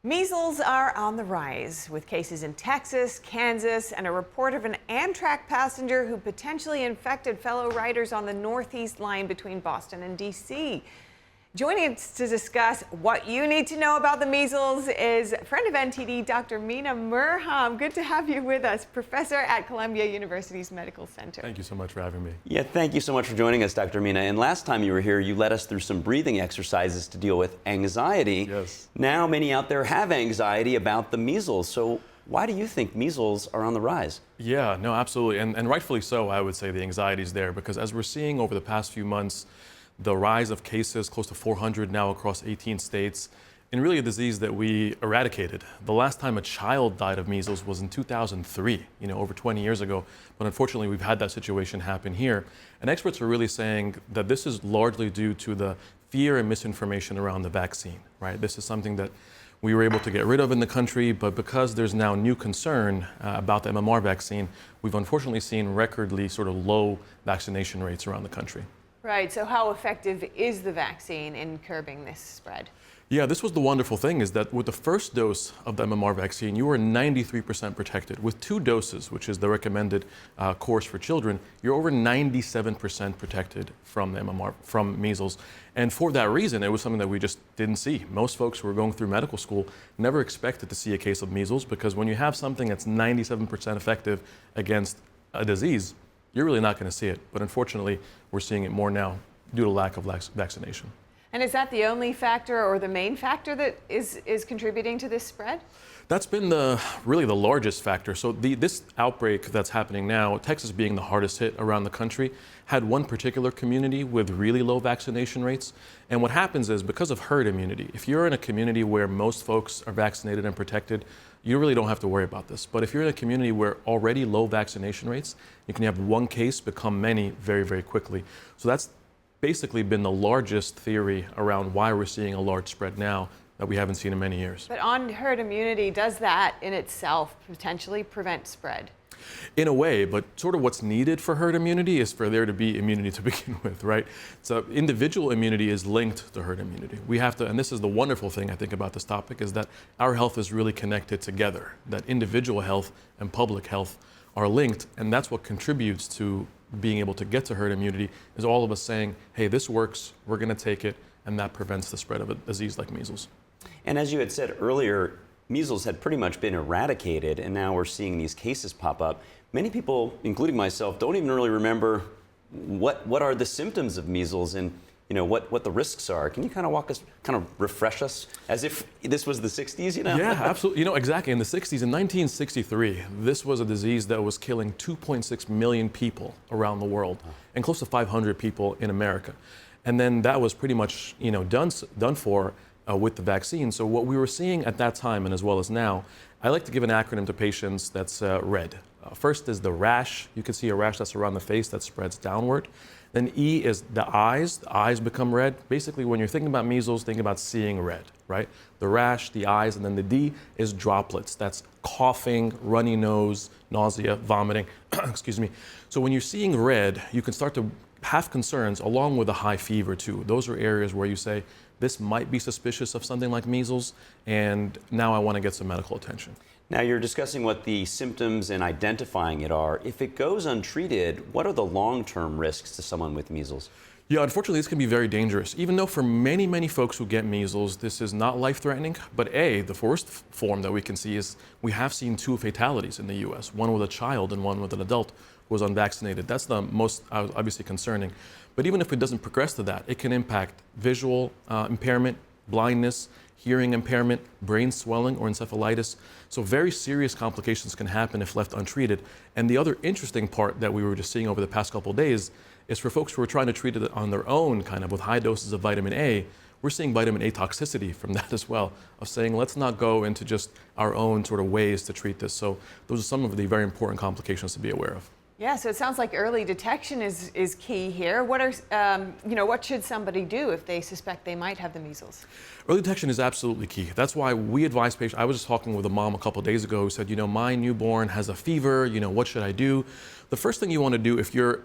Measles are on the rise, with cases in Texas, Kansas, and a report of an Amtrak passenger who potentially infected fellow riders on the Northeast line between Boston and D.C. Joining us to discuss what you need to know about the measles is a friend of NTD, Dr. Meena Murham. Good to have you with us, professor at Columbia University's Medical Center. Thank you so much for having me. Yeah, thank you so much for joining us, Dr. Meena. And last time you were here, you led us through some breathing exercises to deal with anxiety. Yes. Now many out there have anxiety about the measles. So why do you think measles are on the rise? Yeah, no, absolutely. And rightfully so, I would say the anxiety is there because as we're seeing over the past few months, the rise of cases, close to 400 now across 18 states, and really a disease that we eradicated. The last time a child died of measles was in 2003, over 20 years ago. But unfortunately, we've had that situation happen here. And experts are really saying that this is largely due to the fear and misinformation around the vaccine, right? This is something that we were able to get rid of in the country, but because there's now new concern about the MMR vaccine, we've unfortunately seen recordly sort of low vaccination rates around the country. Right, so how effective is the vaccine in curbing this spread? Yeah, this was the wonderful thing is that with the first dose of the MMR vaccine, you were 93% protected. With 2 doses, which is the recommended course for children, you're over 97% protected from the MMR, from measles. And for that reason, it was something that we just didn't see. Most folks who were going through medical school never expected to see a case of measles because when you have something that's 97% effective against a disease, you're really not going to see it. But unfortunately, we're seeing it more now due to lack of vaccination. And is that the only factor or the main factor that is contributing to this spread? That's been really the largest factor. So this outbreak that's happening now, Texas being the hardest hit around the country, had one particular community with really low vaccination rates. And what happens is because of herd immunity, if you're in a community where most folks are vaccinated and protected, you really don't have to worry about this. But if you're in a community where already low vaccination rates, you can have one case become many very, very quickly. So that's basically been the largest theory around why we're seeing a large spread now that we haven't seen in many years. But on herd immunity, does that in itself potentially prevent spread? In a way, but sort of what's needed for herd immunity is for there to be immunity to begin with, right? So individual immunity is linked to herd immunity. We have to, and this is the wonderful thing I think about this topic, is that our health is really connected together, that individual health and public health are linked, and that's what contributes to being able to get to herd immunity, is all of us saying, hey, this works, we're gonna take it, and that prevents the spread of a disease like measles. And as you had said earlier, measles had pretty much been eradicated, and now we're seeing these cases pop up. Many people, including myself, don't even really remember what are the symptoms of measles and what the risks are. Can you kind of walk us, kind of refresh us, as if this was the 60s, Yeah, absolutely. Exactly. In the 60s, in 1963, this was a disease that was killing 2.6 million people around the world and close to 500 people in America. And then that was pretty much, done for with the vaccine. So what we were seeing at that time and as well as now, I like to give an acronym to patients that's RED. First is the rash. You can see a rash that's around the face that spreads downward. Then E is the eyes. The eyes become red. Basically, when you're thinking about measles, think about seeing red, right? The rash, the eyes, and then the D is droplets. That's coughing, runny nose, nausea, vomiting, excuse me. So when you're seeing red, you can start to have concerns along with a high fever too. Those are areas where you say, this might be suspicious of something like measles, and now I want to get some medical attention. Now you're discussing what the symptoms and identifying it are. If it goes untreated, what are the long-term risks to someone with measles? Yeah, unfortunately, this can be very dangerous. Even though for many, many folks who get measles, this is not life-threatening, but the worst form that we can see is we have seen 2 fatalities in the U.S., one with a child and one with an adult who was unvaccinated. That's the most obviously concerning. But even if it doesn't progress to that, it can impact visual impairment, blindness, hearing impairment, brain swelling or encephalitis. So very serious complications can happen if left untreated. And the other interesting part that we were just seeing over the past couple of days is for folks who are trying to treat it on their own, kind of with high doses of vitamin A, we're seeing vitamin A toxicity from that as well, of saying let's not go into just our own sort of ways to treat this. So those are some of the very important complications to be aware of. Yeah, so it sounds like early detection is key here. What should somebody do if they suspect they might have the measles? Early detection is absolutely key. That's why we advise patients. I was just talking with a mom a couple of days ago who said, my newborn has a fever, what should I do? The first thing you want to do if you're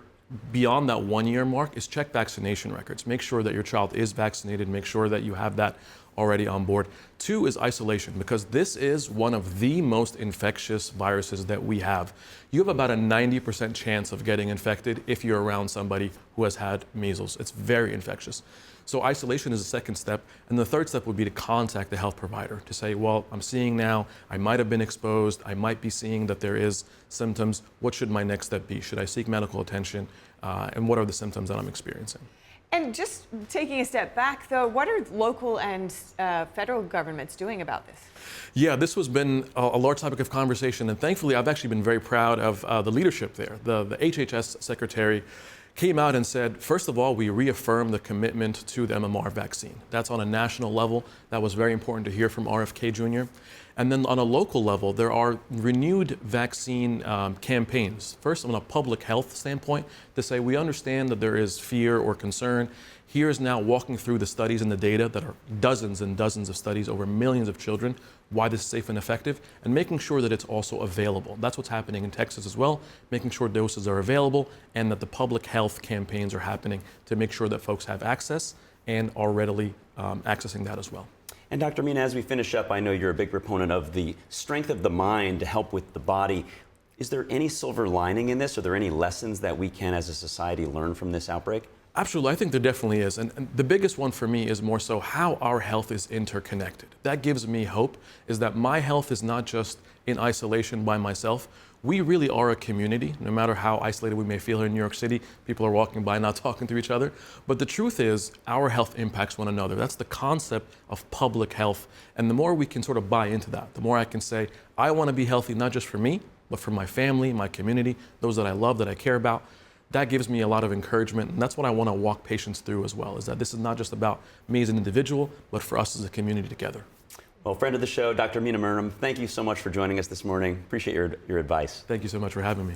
beyond that 1 year mark is check vaccination records. Make sure that your child is vaccinated. Make sure that you have that already on board. 2 is isolation, because this is one of the most infectious viruses that we have. You have about a 90% chance of getting infected if you're around somebody who has had measles. It's very infectious. So isolation is the second step. And the third step would be to contact the health provider to say, well, I'm seeing now, I might have been exposed, I might be seeing that there is symptoms. What should my next step be? Should I seek medical attention? And what are the symptoms that I'm experiencing? And just taking a step back, though, what are local and federal governments doing about this? Yeah, this has been a large topic of conversation, and thankfully I've actually been very proud of the leadership there. The HHS secretary came out and said, first of all, we reaffirm the commitment to the MMR vaccine. That's on a national level. That was very important to hear from RFK Jr. And then on a local level, there are renewed vaccine campaigns. First, on a public health standpoint, to say we understand that there is fear or concern. Here's now walking through the studies and the data that are dozens and dozens of studies over millions of children, why this is safe and effective, and making sure that it's also available. That's what's happening in Texas as well, making sure doses are available and that the public health campaigns are happening to make sure that folks have access and are readily accessing that as well. And Dr. Mina, as we finish up, I know you're a big proponent of the strength of the mind to help with the body. Is there any silver lining in this? Are there any lessons that we can as a society learn from this outbreak? Absolutely, I think there definitely is. And the biggest one for me is more so how our health is interconnected. That gives me hope, is that my health is not just in isolation by myself. We really are a community, no matter how isolated we may feel here in New York City. People are walking by, not talking to each other. But the truth is, our health impacts one another. That's the concept of public health. And the more we can sort of buy into that, the more I can say, I want to be healthy, not just for me, but for my family, my community, those that I love, that I care about. That gives me a lot of encouragement, and that's what I want to walk patients through as well, is that this is not just about me as an individual, but for us as a community together. Well, friend of the show, Dr. Mina Murnham, thank you so much for joining us this morning. Appreciate your advice. Thank you so much for having me.